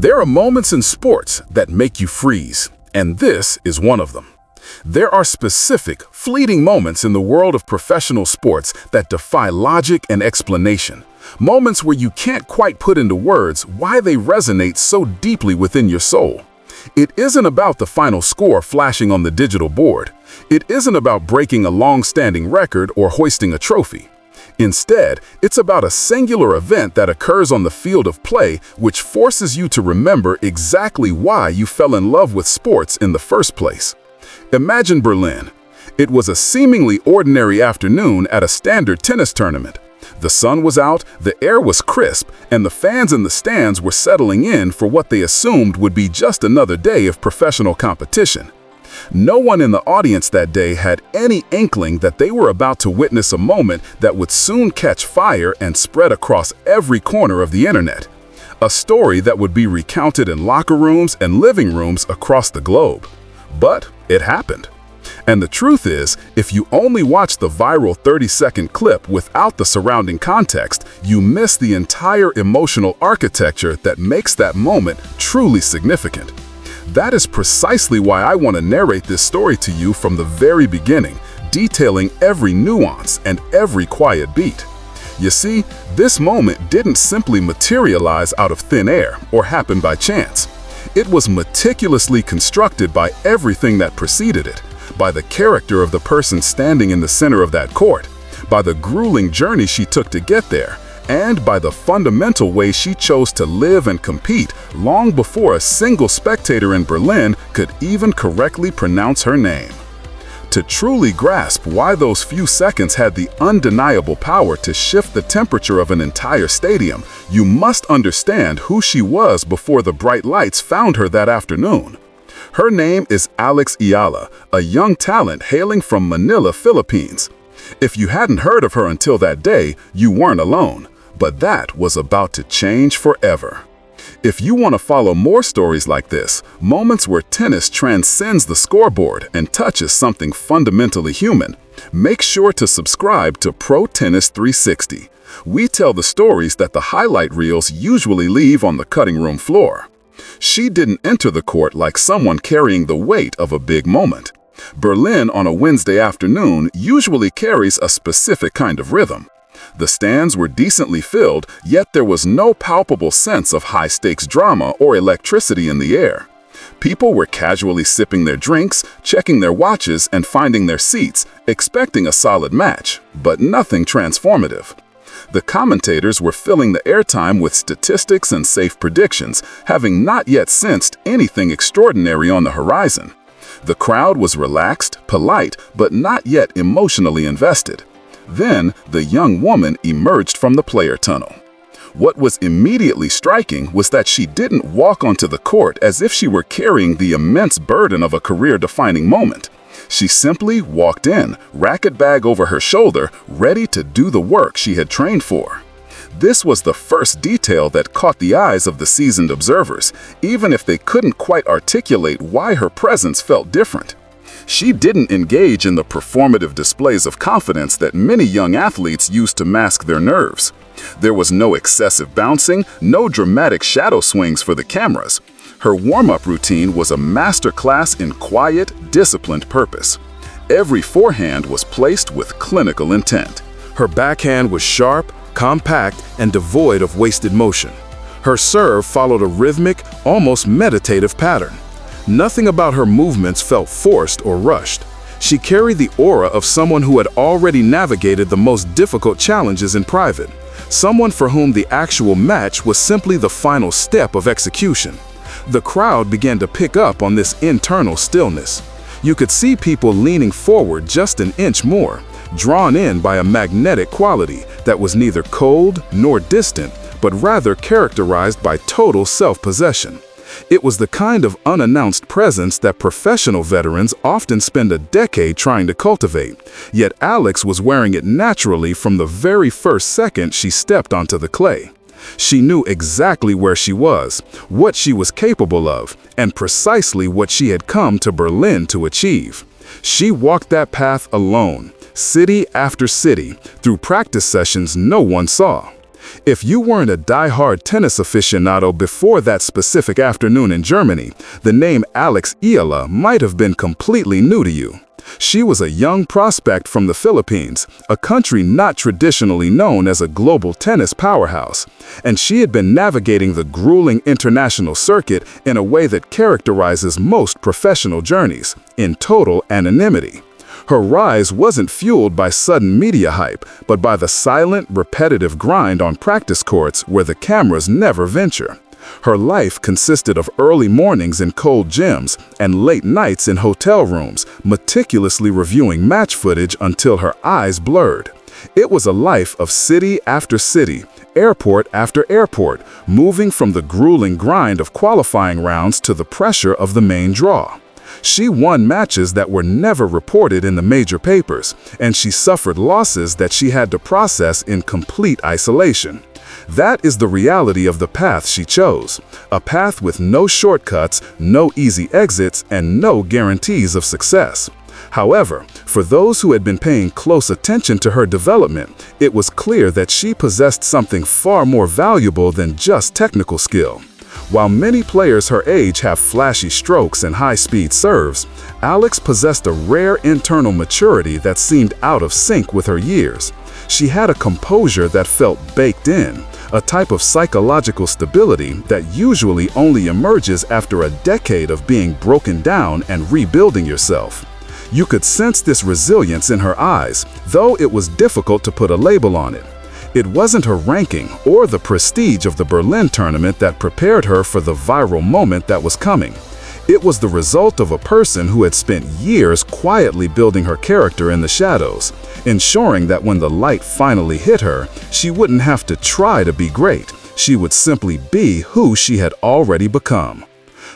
There are moments in sports that make you freeze, and this is one of them. There are specific, fleeting moments in the world of professional sports that defy logic and explanation. Moments where you can't quite put into words why they resonate so deeply within your soul. It isn't about the final score flashing on the digital board. It isn't about breaking a long-standing record or hoisting a trophy. Instead, it's about a singular event that occurs on the field of play which forces you to remember exactly why you fell in love with sports in the first place. Imagine Berlin. It was a seemingly ordinary afternoon at a standard tennis tournament. The sun was out, the air was crisp, and the fans in the stands were settling in for what they assumed would be just another day of professional competition. No one in the audience that day had any inkling that they were about to witness a moment that would soon catch fire and spread across every corner of the internet. A story that would be recounted in locker rooms and living rooms across the globe. But it happened. And the truth is, if you only watch the viral 30-second clip without the surrounding context, you miss the entire emotional architecture that makes that moment truly significant. That is precisely why I want to narrate this story to you from the very beginning, detailing every nuance and every quiet beat. You see, this moment didn't simply materialize out of thin air or happen by chance. It was meticulously constructed by everything that preceded it, by the character of the person standing in the center of that court, by the grueling journey she took to get there, and by the fundamental way she chose to live and compete long before a single spectator in Berlin could even correctly pronounce her name. To truly grasp why those few seconds had the undeniable power to shift the temperature of an entire stadium, you must understand who she was before the bright lights found her that afternoon. Her name is Alex Eala, a young talent hailing from Manila, Philippines. If you hadn't heard of her until that day, you weren't alone. But that was about to change forever. If you want to follow more stories like this, moments where tennis transcends the scoreboard and touches something fundamentally human, make sure to subscribe to Pro Tennis 360. We tell the stories that the highlight reels usually leave on the cutting room floor. She didn't enter the court like someone carrying the weight of a big moment. Berlin on a Wednesday afternoon usually carries a specific kind of rhythm. The stands were decently filled, yet there was no palpable sense of high-stakes drama or electricity in the air. People were casually sipping their drinks, checking their watches, and finding their seats, expecting a solid match, but nothing transformative. The commentators were filling the airtime with statistics and safe predictions, having not yet sensed anything extraordinary on the horizon. The crowd was relaxed, polite, but not yet emotionally invested. Then, the young woman emerged from the player tunnel. What was immediately striking was that she didn't walk onto the court as if she were carrying the immense burden of a career-defining moment. She simply walked in, racket bag over her shoulder, ready to do the work she had trained for. This was the first detail that caught the eyes of the seasoned observers, even if they couldn't quite articulate why her presence felt different. She didn't engage in the performative displays of confidence that many young athletes use to mask their nerves. There was no excessive bouncing, no dramatic shadow swings for the cameras. Her warm-up routine was a masterclass in quiet, disciplined purpose. Every forehand was placed with clinical intent. Her backhand was sharp, compact, and devoid of wasted motion. Her serve followed a rhythmic, almost meditative pattern. Nothing about her movements felt forced or rushed. She carried the aura of someone who had already navigated the most difficult challenges in private, someone for whom the actual match was simply the final step of execution. The crowd began to pick up on this internal stillness. You could see people leaning forward just an inch more, drawn in by a magnetic quality that was neither cold nor distant, but rather characterized by total self-possession. It was the kind of unannounced presence that professional veterans often spend a decade trying to cultivate, yet Alex was wearing it naturally from the very first second she stepped onto the clay. She knew exactly where she was, what she was capable of, and precisely what she had come to Berlin to achieve. She walked that path alone, city after city, through practice sessions no one saw. If you weren't a die-hard tennis aficionado before that specific afternoon in Germany, the name Alex Eala might have been completely new to you. She was a young prospect from the Philippines, a country not traditionally known as a global tennis powerhouse, and she had been navigating the grueling international circuit in a way that characterizes most professional journeys, in total anonymity. Her rise wasn't fueled by sudden media hype, but by the silent, repetitive grind on practice courts where the cameras never venture. Her life consisted of early mornings in cold gyms and late nights in hotel rooms, meticulously reviewing match footage until her eyes blurred. It was a life of city after city, airport after airport, moving from the grueling grind of qualifying rounds to the pressure of the main draw. She won matches that were never reported in the major papers, and she suffered losses that she had to process in complete isolation. That is the reality of the path she chose, a path with no shortcuts, no easy exits, and no guarantees of success. However, for those who had been paying close attention to her development, it was clear that she possessed something far more valuable than just technical skill. While many players her age have flashy strokes and high-speed serves, Alex possessed a rare internal maturity that seemed out of sync with her years. She had a composure that felt baked in, a type of psychological stability that usually only emerges after a decade of being broken down and rebuilding yourself. You could sense this resilience in her eyes, though it was difficult to put a label on it. It wasn't her ranking or the prestige of the Berlin tournament that prepared her for the viral moment that was coming. It was the result of a person who had spent years quietly building her character in the shadows, ensuring that when the light finally hit her, she wouldn't have to try to be great. She would simply be who she had already become.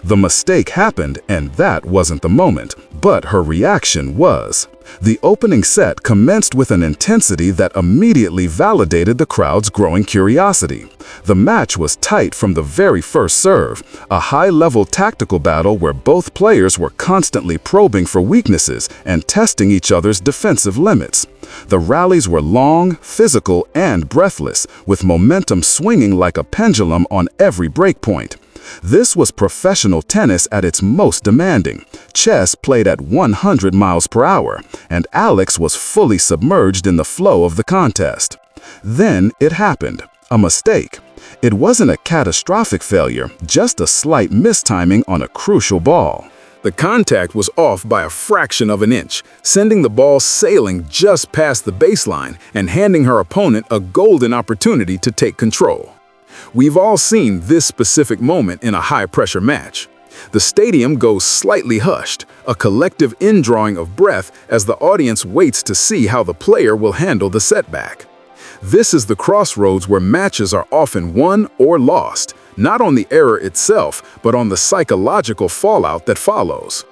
The mistake happened, and that wasn't the moment, but her reaction was. The opening set commenced with an intensity that immediately validated the crowd's growing curiosity. The match was tight from the very first serve, a high-level tactical battle where both players were constantly probing for weaknesses and testing each other's defensive limits. The rallies were long, physical, and breathless, with momentum swinging like a pendulum on every breakpoint. This was professional tennis at its most demanding. Chess played at 100 miles per hour, and Alex was fully submerged in the flow of the contest. Then it happened. A mistake. It wasn't a catastrophic failure, just a slight mistiming on a crucial ball. The contact was off by a fraction of an inch, sending the ball sailing just past the baseline and handing her opponent a golden opportunity to take control. We've all seen this specific moment in a high-pressure match. The stadium goes slightly hushed, a collective indrawing of breath as the audience waits to see how the player will handle the setback. This is the crossroads where matches are often won or lost, not on the error itself, but on the psychological fallout that follows.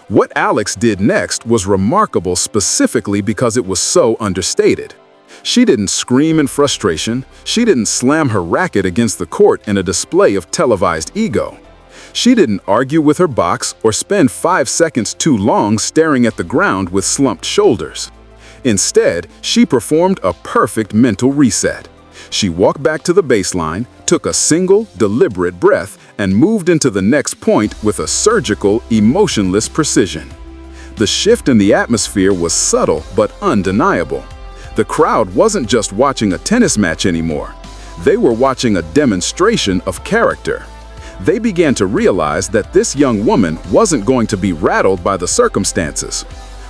What Alex did next was remarkable specifically because it was so understated. She didn't scream in frustration. She didn't slam her racket against the court in a display of televised ego. She didn't argue with her box or spend 5 seconds too long staring at the ground with slumped shoulders. Instead, she performed a perfect mental reset. She walked back to the baseline, took a single, deliberate breath, and moved into the next point with a surgical, emotionless precision. The shift in the atmosphere was subtle but undeniable. The crowd wasn't just watching a tennis match anymore. They were watching a demonstration of character. They began to realize that this young woman wasn't going to be rattled by the circumstances.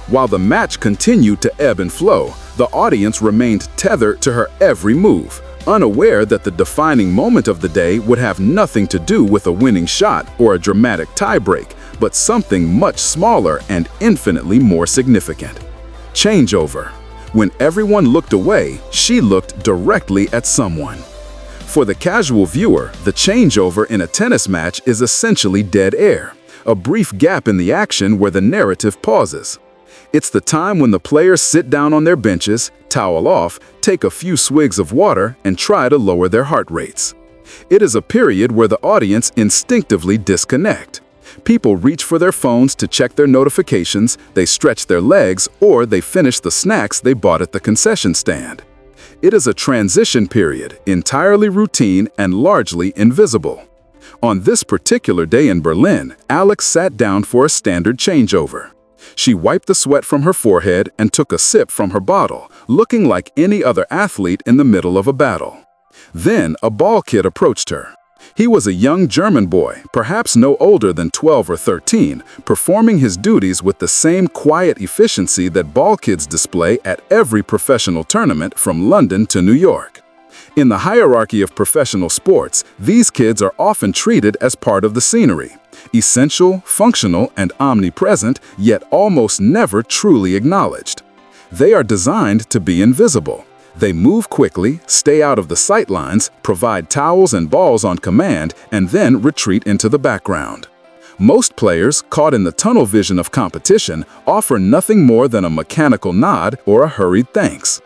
While the match continued to ebb and flow, the audience remained tethered to her every move, unaware that the defining moment of the day would have nothing to do with a winning shot or a dramatic tiebreak, but something much smaller and infinitely more significant. Changeover. When everyone looked away, she looked directly at someone. For the casual viewer, the changeover in a tennis match is essentially dead air, a brief gap in the action where the narrative pauses. It's the time when the players sit down on their benches, towel off, take a few swigs of water, and try to lower their heart rates. It is a period where the audience instinctively disconnect. People reach for their phones to check their notifications, they stretch their legs, or they finish the snacks they bought at the concession stand. It is a transition period, entirely routine and largely invisible. On this particular day in Berlin, Alex sat down for a standard changeover. She wiped the sweat from her forehead and took a sip from her bottle, looking like any other athlete in the middle of a battle. Then a ball kid approached her. He was a young German boy, perhaps no older than 12 or 13, performing his duties with the same quiet efficiency that ball kids display at every professional tournament from London to New York. In the hierarchy of professional sports, these kids are often treated as part of the scenery, essential, functional, and omnipresent, yet almost never truly acknowledged. They are designed to be invisible. They move quickly, stay out of the sight lines, provide towels and balls on command, and then retreat into the background. Most players, caught in the tunnel vision of competition, offer nothing more than a mechanical nod or a hurried thanks.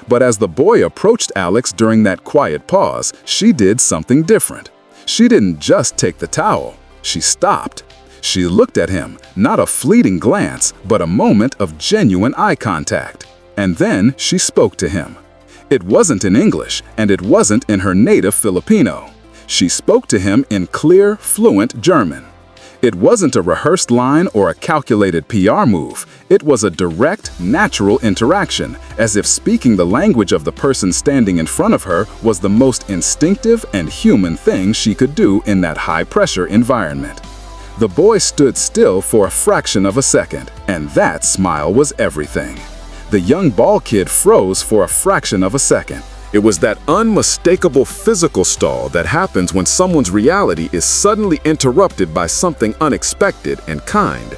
But as the boy approached Alex during that quiet pause, she did something different. She didn't just take the towel. She stopped. She looked at him, not a fleeting glance, but a moment of genuine eye contact. And then she spoke to him. It wasn't in English, and it wasn't in her native Filipino. She spoke to him in clear, fluent German. It wasn't a rehearsed line or a calculated PR move. It was a direct, natural interaction, as if speaking the language of the person standing in front of her was the most instinctive and human thing she could do in that high-pressure environment. The boy stood still for a fraction of a second, and that smile was everything. The young ball kid froze for a fraction of a second. It was that unmistakable physical stall that happens when someone's reality is suddenly interrupted by something unexpected and kind.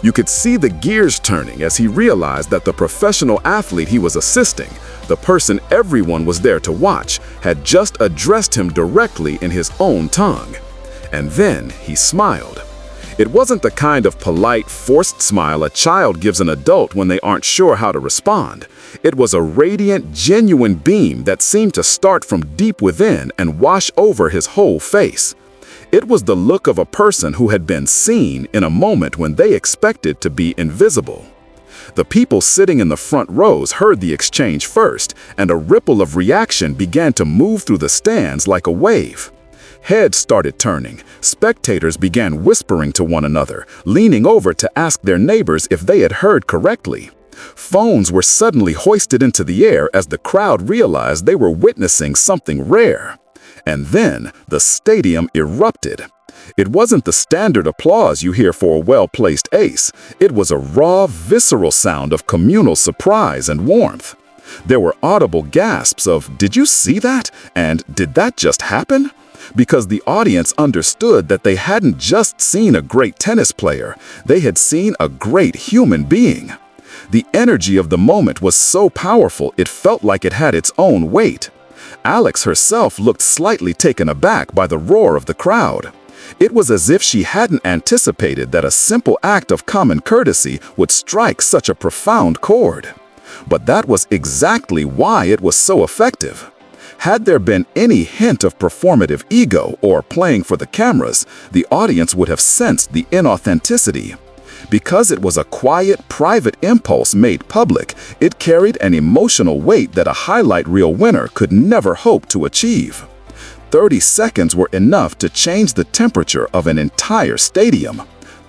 You could see the gears turning as he realized that the professional athlete he was assisting, the person everyone was there to watch, had just addressed him directly in his own tongue. And then he smiled. It wasn't the kind of polite, forced smile a child gives an adult when they aren't sure how to respond. It was a radiant, genuine beam that seemed to start from deep within and wash over his whole face. It was the look of a person who had been seen in a moment when they expected to be invisible. The people sitting in the front rows heard the exchange first, and a ripple of reaction began to move through the stands like a wave. Heads started turning. Spectators began whispering to one another, leaning over to ask their neighbors if they had heard correctly. Phones were suddenly hoisted into the air as the crowd realized they were witnessing something rare. And then the stadium erupted. It wasn't the standard applause you hear for a well-placed ace. It was a raw, visceral sound of communal surprise and warmth. There were audible gasps of, "Did you see that?" and "Did that just happen?" Because the audience understood that they hadn't just seen a great tennis player, they had seen a great human being. The energy of the moment was so powerful it felt like it had its own weight. Alex herself looked slightly taken aback by the roar of the crowd. It was as if she hadn't anticipated that a simple act of common courtesy would strike such a profound chord. But that was exactly why it was so effective. Had there been any hint of performative ego or playing for the cameras, the audience would have sensed the inauthenticity. Because it was a quiet, private impulse made public, it carried an emotional weight that a highlight reel winner could never hope to achieve. 30 seconds were enough to change the temperature of an entire stadium.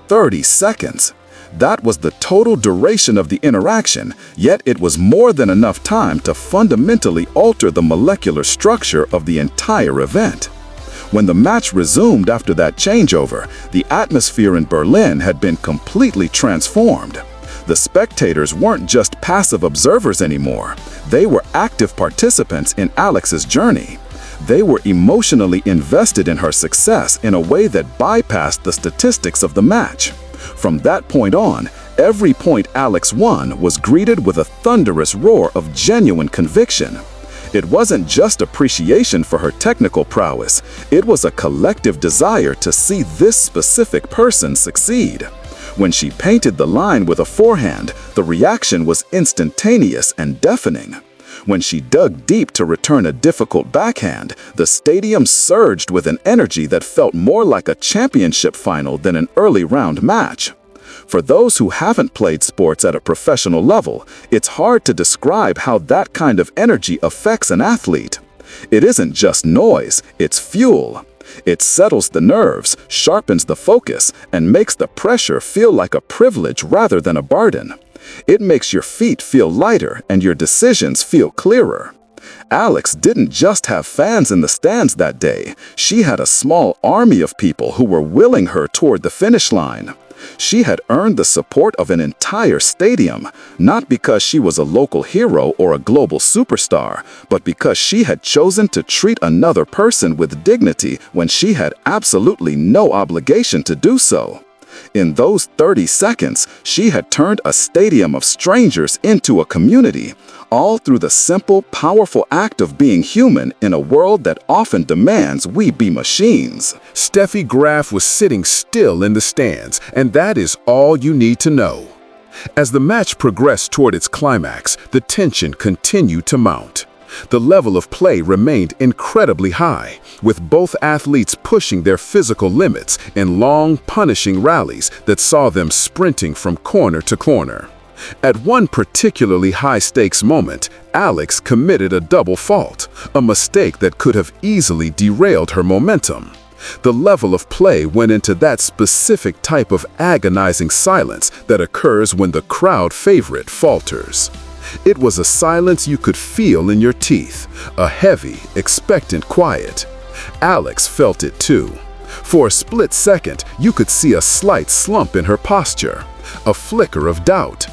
30 seconds. That was the total duration of the interaction, yet it was more than enough time to fundamentally alter the molecular structure of the entire event. When the match resumed after that changeover, the atmosphere in Berlin had been completely transformed. The spectators weren't just passive observers anymore. They were active participants in Alex's journey. They were emotionally invested in her success in a way that bypassed the statistics of the match. From that point on, every point Alex won was greeted with a thunderous roar of genuine conviction. It wasn't just appreciation for her technical prowess, it was a collective desire to see this specific person succeed. When she painted the line with a forehand, the reaction was instantaneous and deafening. When she dug deep to return a difficult backhand, the stadium surged with an energy that felt more like a championship final than an early round match. For those who haven't played sports at a professional level, it's hard to describe how that kind of energy affects an athlete. It isn't just noise, it's fuel. It settles the nerves, sharpens the focus, and makes the pressure feel like a privilege rather than a burden. It makes your feet feel lighter and your decisions feel clearer. Alex didn't just have fans in the stands that day. She had a small army of people who were willing her toward the finish line. She had earned the support of an entire stadium, not because she was a local hero or a global superstar, but because she had chosen to treat another person with dignity when she had absolutely no obligation to do so. In those 30 seconds, she had turned a stadium of strangers into a community, all through the simple, powerful act of being human in a world that often demands we be machines. Steffi Graf was sitting still in the stands, and that is all you need to know. As the match progressed toward its climax, the tension continued to mount. The level of play remained incredibly high, with both athletes pushing their physical limits in long, punishing rallies that saw them sprinting from corner to corner. At one particularly high-stakes moment, Alex committed a double fault, a mistake that could have easily derailed her momentum. The level of play went into that specific type of agonizing silence that occurs when the crowd favorite falters. It was a silence you could feel in your teeth, a heavy, expectant quiet. Alex felt it too. For a split second, you could see a slight slump in her posture, a flicker of doubt.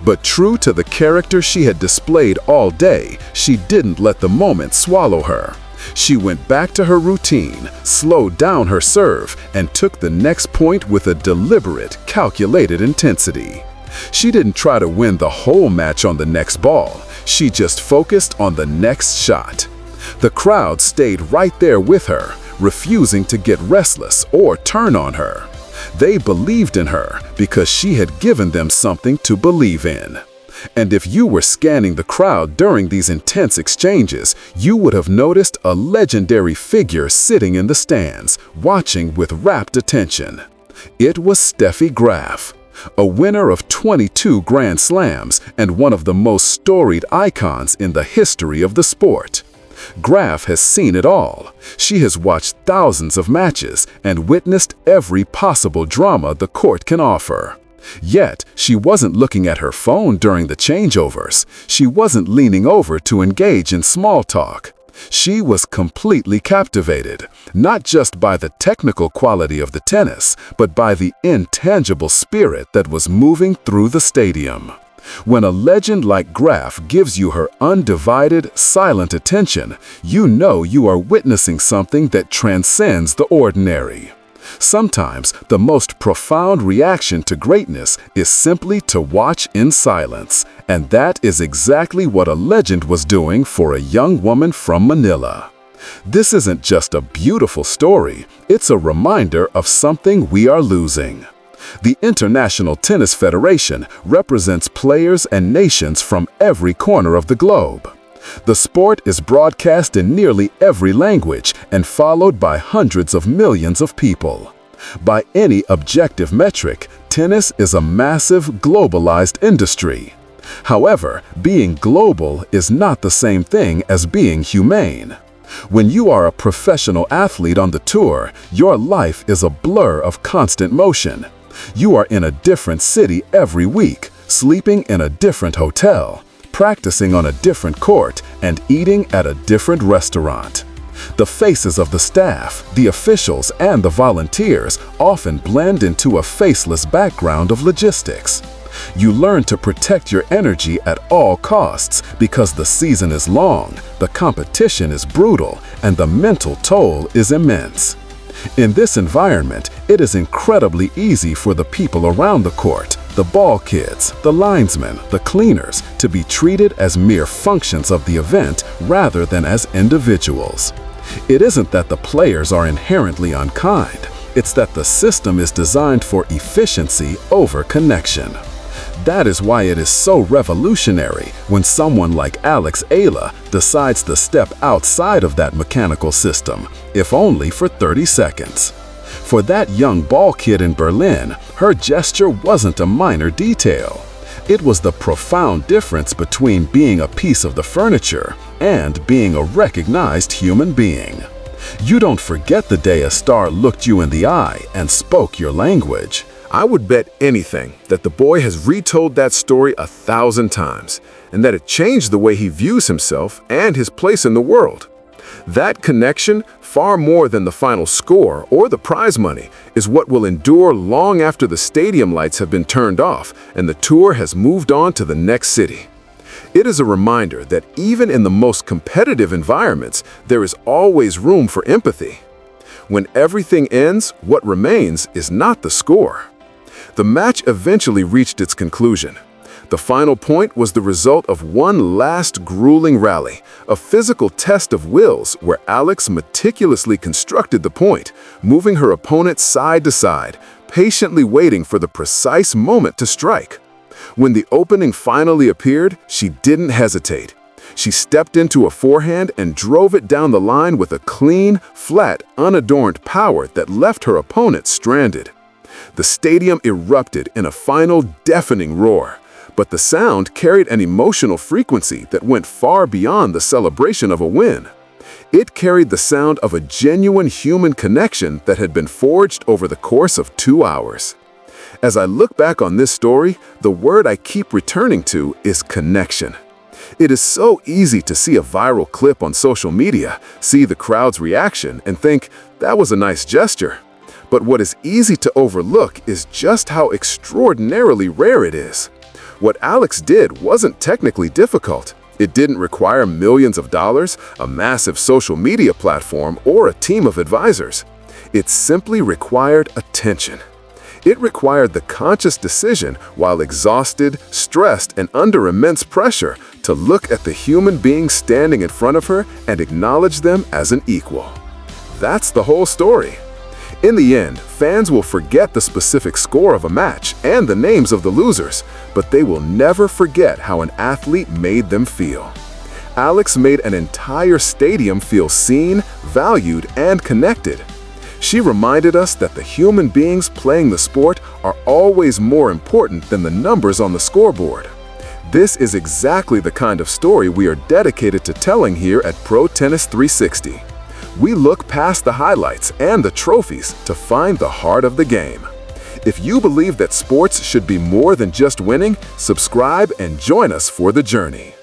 But true to the character she had displayed all day, she didn't let the moment swallow her. She went back to her routine, slowed down her serve, and took the next point with a deliberate, calculated intensity. She didn't try to win the whole match on the next ball. She just focused on the next shot. The crowd stayed right there with her, refusing to get restless or turn on her. They believed in her because she had given them something to believe in. And if you were scanning the crowd during these intense exchanges, you would have noticed a legendary figure sitting in the stands, watching with rapt attention. It was Steffi Graf, a winner of 22 Grand Slams and one of the most storied icons in the history of the sport. Graf has seen it all. She has watched thousands of matches and witnessed every possible drama the court can offer. Yet, she wasn't looking at her phone during the changeovers. She wasn't leaning over to engage in small talk. She was completely captivated, not just by the technical quality of the tennis, but by the intangible spirit that was moving through the stadium. When a legend like Graf gives you her undivided, silent attention, you know you are witnessing something that transcends the ordinary. Sometimes, the most profound reaction to greatness is simply to watch in silence, and that is exactly what a legend was doing for a young woman from Manila. This isn't just a beautiful story, it's a reminder of something we are losing. The International Tennis Federation represents players and nations from every corner of the globe. The sport is broadcast in nearly every language and followed by hundreds of millions of people. By any objective metric, tennis is a massive, globalized industry. However, being global is not the same thing as being humane. When you are a professional athlete on the tour, your life is a blur of constant motion. You are in a different city every week, sleeping in a different hotel, practicing on a different court, and eating at a different restaurant. The faces of the staff, the officials, and the volunteers often blend into a faceless background of logistics. You learn to protect your energy at all costs because the season is long, the competition is brutal, and the mental toll is immense. In this environment, it is incredibly easy for the people around the court, the ball kids, the linesmen, the cleaners, to be treated as mere functions of the event rather than as individuals. It isn't that the players are inherently unkind, it's that the system is designed for efficiency over connection. That is why it is so revolutionary when someone like Alex Eala decides to step outside of that mechanical system, if only for 30 seconds. For that young ball kid in Berlin, her gesture wasn't a minor detail. It was the profound difference between being a piece of the furniture and being a recognized human being. You don't forget the day a star looked you in the eye and spoke your language. I would bet anything that the boy has retold that story 1,000 times, and that it changed the way he views himself and his place in the world. That connection, far more than the final score or the prize money, is what will endure long after the stadium lights have been turned off and the tour has moved on to the next city. It is a reminder that even in the most competitive environments, there is always room for empathy. When everything ends, what remains is not the score. The match eventually reached its conclusion. The final point was the result of one last grueling rally, a physical test of wills where Alex meticulously constructed the point, moving her opponent side to side, patiently waiting for the precise moment to strike. When the opening finally appeared, she didn't hesitate. She stepped into a forehand and drove it down the line with a clean, flat, unadorned power that left her opponent stranded. The stadium erupted in a final deafening roar, but the sound carried an emotional frequency that went far beyond the celebration of a win. It carried the sound of a genuine human connection that had been forged over the course of 2 hours. As I look back on this story, the word I keep returning to is connection. It is so easy to see a viral clip on social media, see the crowd's reaction, and think, that was a nice gesture. But what is easy to overlook is just how extraordinarily rare it is. What Alex did wasn't technically difficult. It didn't require millions of dollars, a massive social media platform, or a team of advisors. It simply required attention. It required the conscious decision, while exhausted, stressed, and under immense pressure, to look at the human being standing in front of her and acknowledge them as an equal. That's the whole story. In the end, fans will forget the specific score of a match and the names of the losers, but they will never forget how an athlete made them feel. Alex made an entire stadium feel seen, valued, and connected. She reminded us that the human beings playing the sport are always more important than the numbers on the scoreboard. This is exactly the kind of story we are dedicated to telling here at Pro Tennis 360. We look past the highlights and the trophies to find the heart of the game. If you believe that sports should be more than just winning, subscribe and join us for the journey.